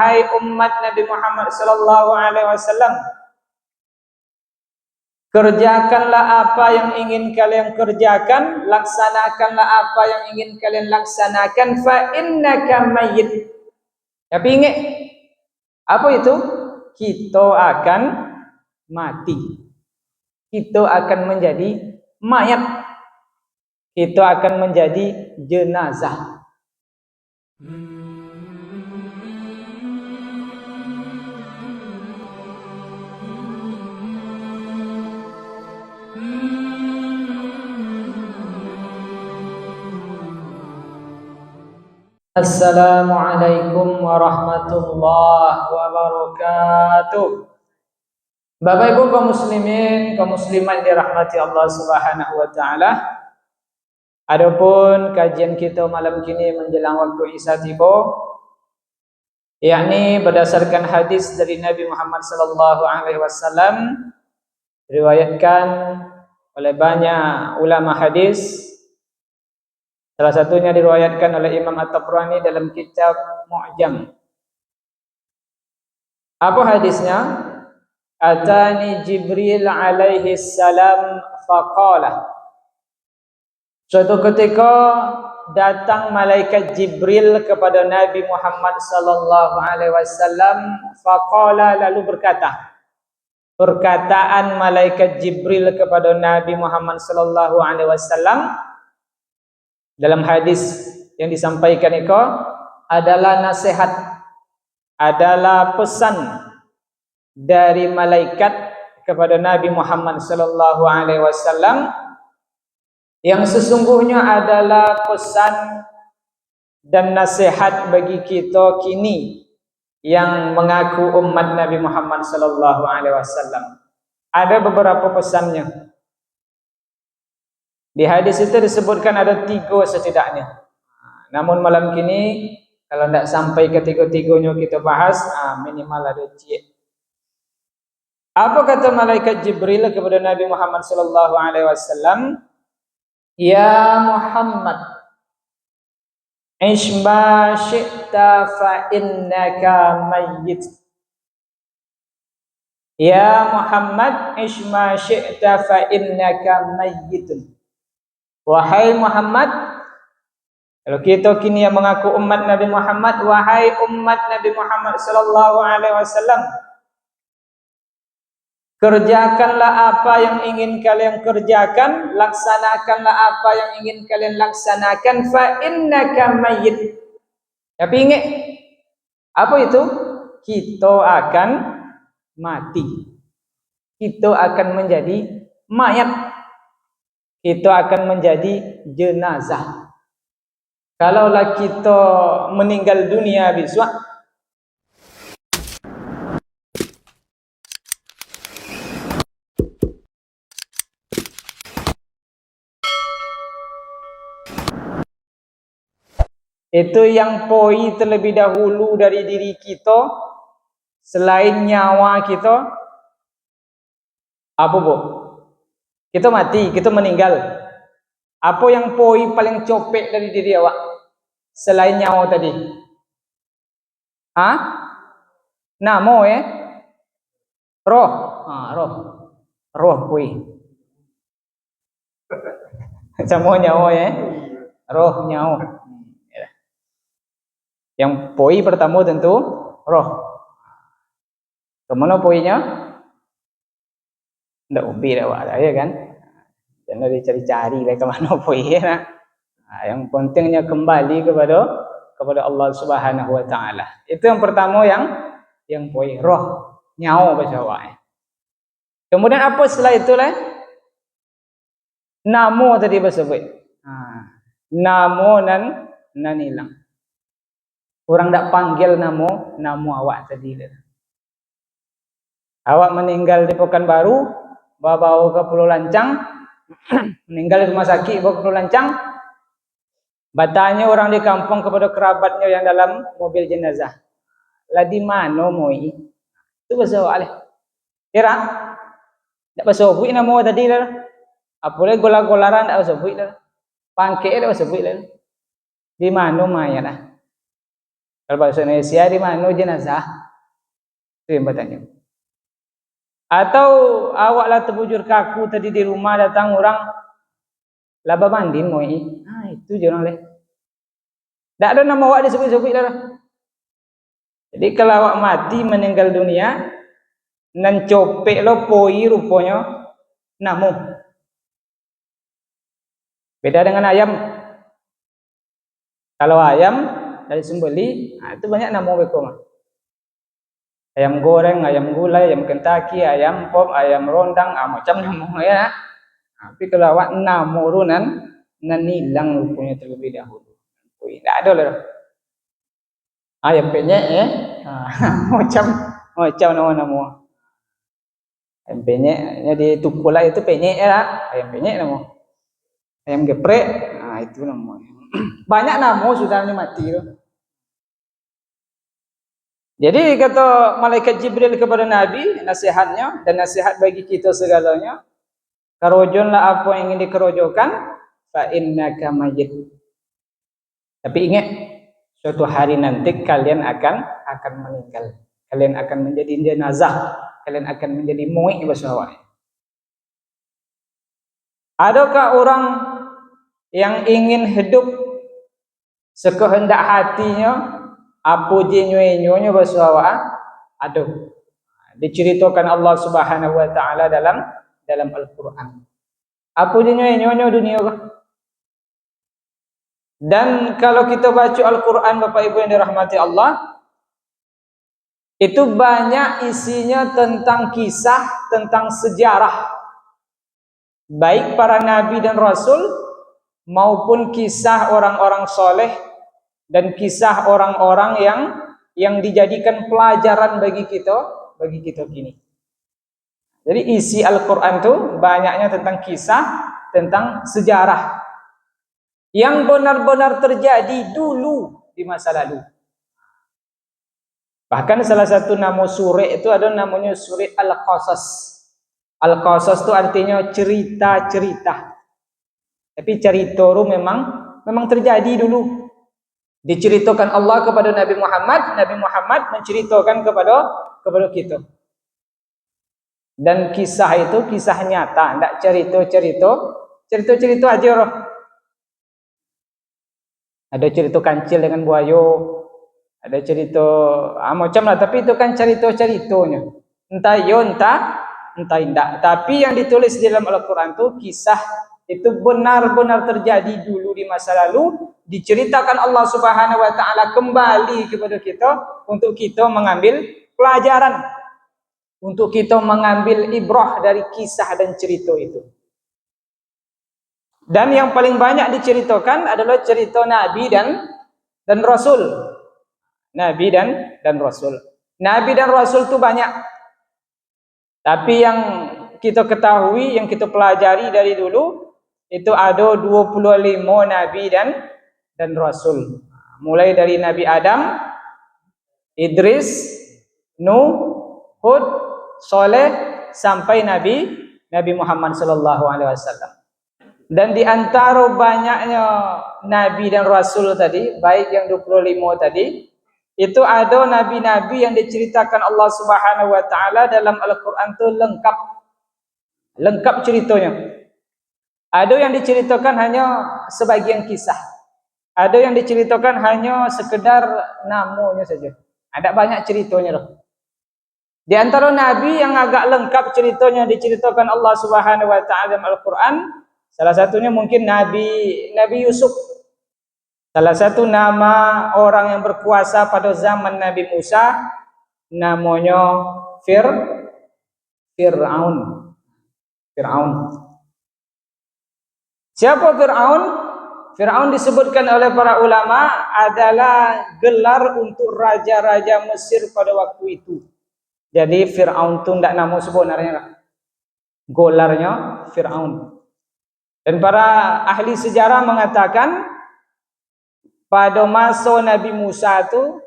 wahai umat Nabi Muhammad sallallahu alaihi wasallam, kerjakanlah apa yang ingin kalian kerjakan, laksanakanlah apa yang ingin kalian laksanakan, fa innaka mayyit. Tapi ingat, apa itu? Kita akan mati. Kita akan menjadi mayat. Kita akan menjadi jenazah. Assalamualaikum warahmatullahi wabarakatuh. Bapak Ibu kaum muslimin, kaum muslimat dirahmati Allah Subhanahu wa taala. Adapun kajian kita malam kini menjelang waktu Isya tiba, yakni berdasarkan hadis dari Nabi Muhammad sallallahu alaihi wasallam, diriwayatkan oleh banyak ulama hadis. Salah satunya diriwayatkan oleh Imam At-Tabrani dalam kitab Mu'jam. Apa hadisnya? Atani Jibril alaihi salam faqala. Suatu ketika datang malaikat Jibril kepada Nabi Muhammad sallallahu alaihi wasallam, faqala, lalu berkata. Perkataan malaikat Jibril kepada Nabi Muhammad sallallahu alaihi wasallam dalam hadis yang disampaikan itu adalah nasihat, adalah pesan dari malaikat kepada Nabi Muhammad sallallahu alaihi wasallam yang sesungguhnya adalah pesan dan nasihat bagi kita kini yang mengaku umat Nabi Muhammad sallallahu alaihi wasallam. Ada beberapa pesannya. Di hadis itu disebutkan ada 3 setidaknya. Namun malam kini kalau tidak sampai ke 3-3-nya kita bahas, minimal ada cik. Apa kata malaikat Jibril kepada Nabi Muhammad sallallahu alaihi wasallam? Ya Muhammad, ish ma syi'ta fa innaka mayyit. Ya Muhammad, ish ma syi'ta fa innaka mayyitun. Wahai Muhammad, kalau kita kini yang mengaku umat Nabi Muhammad, wahai umat Nabi Muhammad sallallahu alaihi wasallam, kerjakanlah apa yang ingin kalian kerjakan, laksanakanlah apa yang ingin kalian laksanakan, fa innaka mayyit. Tapi ingat, apa itu? Kita akan mati. Kita akan menjadi mayat. Kita akan menjadi jenazah. Kalaulah kita meninggal dunia besok, itu yang poi terlebih dahulu dari diri kita, selain nyawa kita, apa bu? Kita mati, kita meninggal. Apa yang poi paling copek dari diri awak selain nyawa tadi? Namo roh. Roh. Roh poi. Sama nyawa roh nyawa. Yang poi pertama tentu roh. Kemana poinya? Ndak ubi dah awak ya kan? Jangan dicari-cari lah ke mana poi ya. Yang pentingnya kembali kepada Allah Subhanahu wa taala. Itu yang pertama yang poi roh, nyawa bahasa awak. Kemudian apa setelah itu lah? Namo tadi bahasa baik. Namo nan hilang. Orang tak panggil namo awak tadi lah. Awak meninggal di Pekanbaru, bawa ke Pulau Lancang, meninggal di rumah sakit, bawa ke Pulau Lancang, bertanya orang di kampung kepada kerabatnya yang dalam mobil jenazah, lah di mana moi? Itu bahasa awak lah. Kira? Tak bahasa buik nama tadi lah. Apalagi golar-golaran tak bahasa buik lah. Pangke tak bahasa buik lah. Di mana mayat lah? Kalau bahasa Indonesia di mana jenazah? Itu yang bertanya. Atau awaklah terbujur kaku tadi di rumah, datang orang laba mandin moi. Itu je orang leh. Tak ada nama awak disebut-sebut dah. Jadi kalau awak mati meninggal dunia, nan copek lo poi rupanya namu. Beda dengan ayam. Kalau ayam dari sembeli, itu banyak namu beko mah. Ayam goreng, ayam gulai, ayam Kentucky, ayam pop, ayam rondang, macam namu ya. Tapi kalau awak namu runan, nan hilang rupanya terlebih dahulu. Tidak ada lah. Ayam penyek ya. Macam nama-nama. Ayam penyek, jadi tukulah itu penyek ya. Ayam penyek nama. Ayam geprek, itu nama. Banyak nama sudah mati. Jadi kata malaikat Jibril kepada Nabi, nasihatnya dan nasihat bagi kita segalanya. Kerojonlah apa yang ingin dikerojokan, fa innaka mayyit. Tapi ingat, suatu hari nanti kalian akan meninggal. Kalian akan menjadi jenazah, kalian akan menjadi muik bersawai. Adakah orang yang ingin hidup sekehendak hatinya, apa jenyo-nyonya bersawai? Aduh. Diceritakan Allah Subhanahu wa taala dalam Al-Qur'an. Apa jenyo-nyonya dunia kah? Dan kalau kita baca Al-Quran Bapak Ibu yang dirahmati Allah, itu banyak isinya tentang kisah, tentang sejarah, baik para nabi dan rasul maupun kisah orang-orang soleh dan kisah orang-orang yang dijadikan pelajaran bagi kita kini. Jadi isi Al-Quran itu banyaknya tentang kisah, tentang sejarah yang benar-benar terjadi dulu di masa lalu. Bahkan salah satu nama surah itu ada namanya surah Al-Qasas. Al-Qasas itu artinya cerita-cerita. Tapi cerita itu memang terjadi dulu. Diceritakan Allah kepada Nabi Muhammad menceritakan kepada kita. Dan kisah itu kisah nyata, tidak cerita aja roh. Ada cerita kancil dengan buayo, ada cerita macam lah, tapi itu kan cerita-ceritanya. Entah yo, entah tidak. Tapi yang ditulis di dalam Al-Quran itu kisah itu benar-benar terjadi dulu di masa lalu, diceritakan Allah Subhanahu wa taala kembali kepada kita untuk kita mengambil pelajaran, untuk kita mengambil ibrah dari kisah dan cerita itu. Dan yang paling banyak diceritakan adalah cerita Nabi dan Rasul. Nabi dan Rasul. Nabi dan Rasul itu banyak. Tapi yang kita ketahui, yang kita pelajari dari dulu, itu ada 25 Nabi dan Rasul. Mulai dari Nabi Adam, Idris, Nuh, Hud, Saleh, sampai Nabi Muhammad SAW. Dan di antara banyaknya Nabi dan Rasul tadi, baik yang 25 tadi, itu ada Nabi-Nabi yang diceritakan Allah Subhanahu wa ta'ala dalam Al-Quran itu lengkap ceritanya. Ada yang diceritakan hanya sebagian kisah, ada yang diceritakan hanya sekedar namanya saja, ada banyak ceritanya loh. Di antara Nabi yang agak lengkap ceritanya diceritakan Allah Subhanahu wa ta'ala dalam Al-Quran, salah satunya mungkin Nabi Yusuf. Salah satu nama orang yang berkuasa pada zaman Nabi Musa namanya Fir'aun. Siapa Fir'aun? Fir'aun disebutkan oleh para ulama adalah gelar untuk raja-raja Mesir pada waktu itu. Jadi Fir'aun itu tidak nama sebenarnya, gelarnya Fir'aun. Dan para ahli sejarah mengatakan pada masa Nabi Musa itu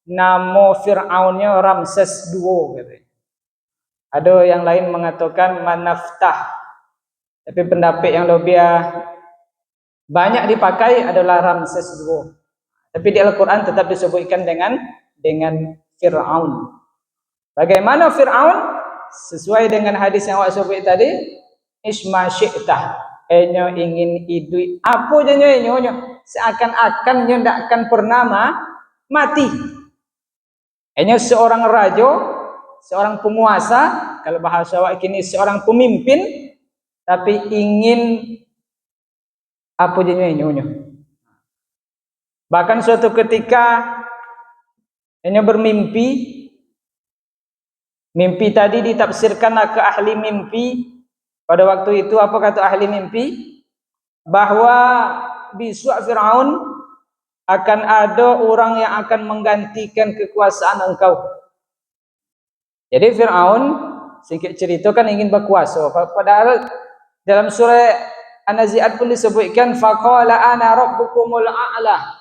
nama Fir'aunnya Ramses II. Ada yang lain mengatakan Manaftah. Tapi pendapat yang lebih banyak dipakai adalah Ramses II. Tapi di Al-Quran tetap disebutkan dengan Fir'aun. Bagaimana Fir'aun? Sesuai dengan hadis yang awak sebut tadi, isma syi'tah, enyo ingin hidup apa je nyo seakan-akan nyo ndak akan pernah mati. Enyo seorang raja, seorang penguasa, kalau bahasa awak kini seorang pemimpin, tapi ingin apa je nyo. Bahkan suatu ketika enyo bermimpi. Mimpi tadi ditafsirkan ke ahli mimpi. Pada waktu itu apa kata ahli mimpi? Bahwa besok Fir'aun akan ada orang yang akan menggantikan kekuasaan engkau. Jadi Fir'aun sedikit cerita kan ingin berkuasa. Padahal dalam surah An-Nazi'at pun disebutkan faqala ana rabbukumul a'la.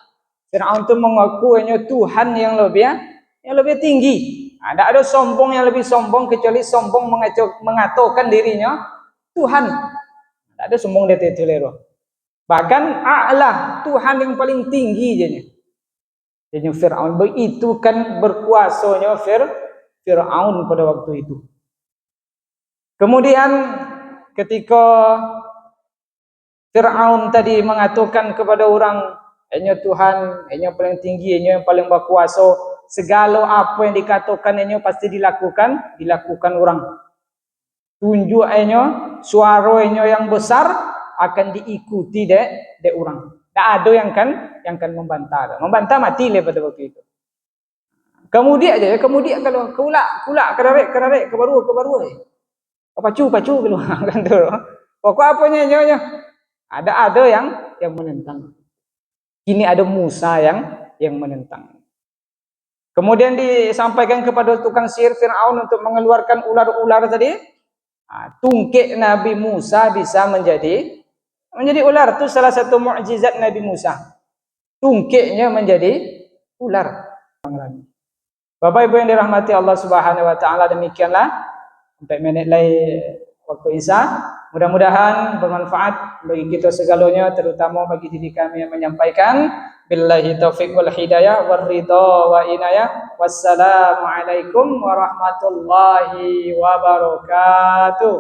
Fir'aun itu mengaku hanya Tuhan yang lebih tinggi. Tidak ada sombong yang lebih sombong kecuali sombong mengatakan dirinya Tuhan. Tidak ada sombong dia tertulero. Bahkan a'lah, Tuhan yang paling tinggi je. Jadi Fir'aun begitu kan berkuasanya Fir'aun pada waktu itu. Kemudian ketika Fir'aun tadi mengatakan kepada orang, hanya Tuhan, hanya paling tinggi, hanya yang paling berkuasa, segala apa yang dikatakan enyo pasti dilakukan orang. Tunjuk enyo, suara enyo yang besar akan diikuti de orang. Tak ada yang kan membantah. Membantah mati le pada waktu itu. Kemudian kalau kulak kerarek ke baru. Pacu keluar kan tu. Pokok apanya enyo. Ada yang menentang. Kini ada Musa yang menentang. Kemudian disampaikan kepada tukang sihir Fir'aun untuk mengeluarkan ular-ular tadi. Tungkik Nabi Musa bisa menjadi ular. Itu salah satu mukjizat Nabi Musa. Tungkiknya menjadi ular. Bapak Ibu yang dirahmati Allah Subhanahu wa taala, demikianlah untuk menit lagi waktu Isya. Mudah-mudahan bermanfaat bagi kita segalanya, terutama bagi diri kami yang menyampaikan. Billahi taufiq wal hidayah war ridha wa inayah. Wassalamualaikum warahmatullahi wabarakatuh.